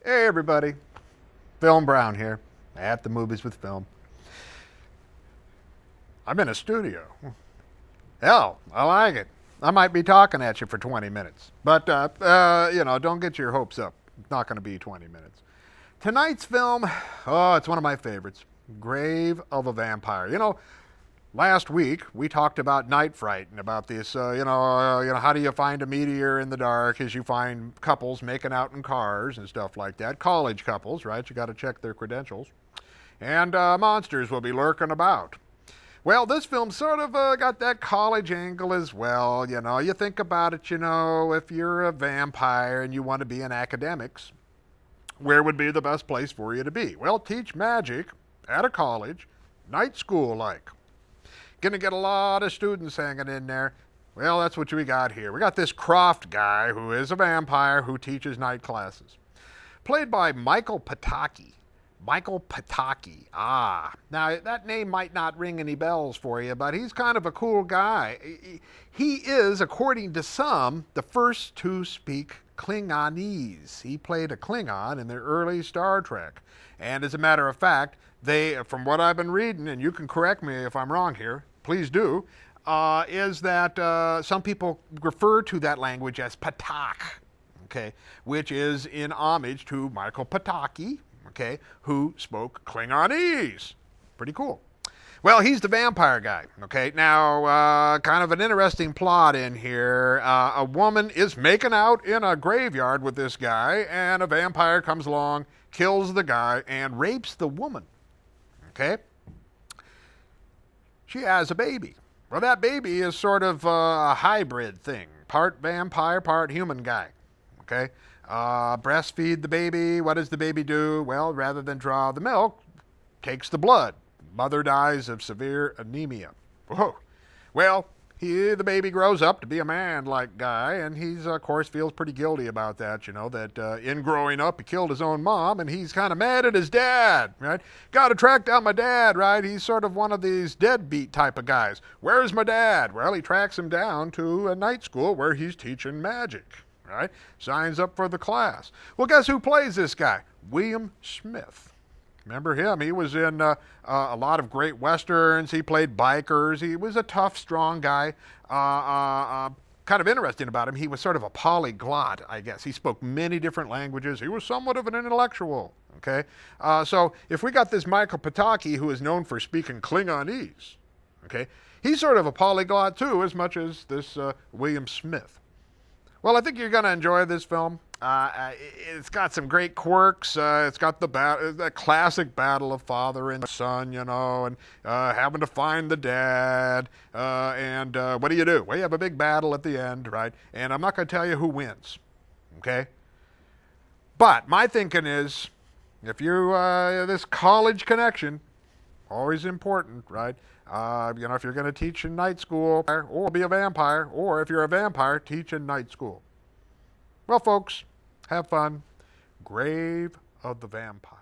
Hey everybody, Philm Brown here at the Movies with Philm. I'm in a studio. Hell, I like it. I might be talking at you for 20 minutes, but don't get your hopes up. It's not going to be 20 minutes. Tonight's film, oh, it's one of my favorites. Grave of a Vampire. Last week we talked about Night Fright and about this. How do you find a meteor in the dark? As you find couples making out in cars and stuff like that. College couples, right? You got to check their credentials, and monsters will be lurking about. Well, this film sort of got that college angle as well. You think about it. If you're a vampire and you want to be in academics, where would be the best place for you to be? Well, teach magic at a college, night school like. Going to get a lot of students hanging in there. Well, that's what we got here. We got this Croft guy who is a vampire who teaches night classes. Played by Michael Pataki. Michael Pataki. Now that name might not ring any bells for you, but he's kind of a cool guy. He is, according to some, the first to speak Klingonese. He played a Klingon in the early Star Trek. And as a matter of fact, from what I've been reading, and you can correct me if I'm wrong here, please do, is that some people refer to that language as Patak, okay, which is in homage to Michael Pataki, okay, who spoke Klingonese. Pretty cool. Well, he's the vampire guy, okay? Now, kind of an interesting plot in here. A woman is making out in a graveyard with this guy, and a vampire comes along, kills the guy, and rapes the woman, okay? She has a baby. Well, that baby is sort of a hybrid thing. Part vampire, part human guy. Okay? Breastfeed the baby. What does the baby do? Well, rather than draw the milk, takes the blood. Mother dies of severe anemia. Whoa. Well, the baby grows up to be a man-like guy, and he's, of course, feels pretty guilty about that, that in growing up he killed his own mom, and he's kind of mad at his dad, right? Got to track down my dad, right? He's sort of one of these deadbeat type of guys. Where's my dad? Well, he tracks him down to a night school where he's teaching magic, right? Signs up for the class. Well, guess who plays this guy? William Smith. Remember him? He was in a lot of great westerns. He played bikers. He was a tough, strong guy. Kind of interesting about him, he was sort of a polyglot, I guess. He spoke many different languages. He was somewhat of an intellectual. Okay, so if we got this Michael Pataki, who is known for speaking Klingonese, okay, he's sort of a polyglot too, as much as this William Smith. Well, I think you're going to enjoy this film. It's got some great quirks. It's got the classic battle of father and son, and having to find the dad. And what do you do? Well, you have a big battle at the end, right? And I'm not going to tell you who wins, okay? But my thinking is, if you this college connection, always important, right? If you're going to teach in night school or be a vampire, or if you're a vampire, teach in night school. Well, folks, have fun. Grave of the Vampire.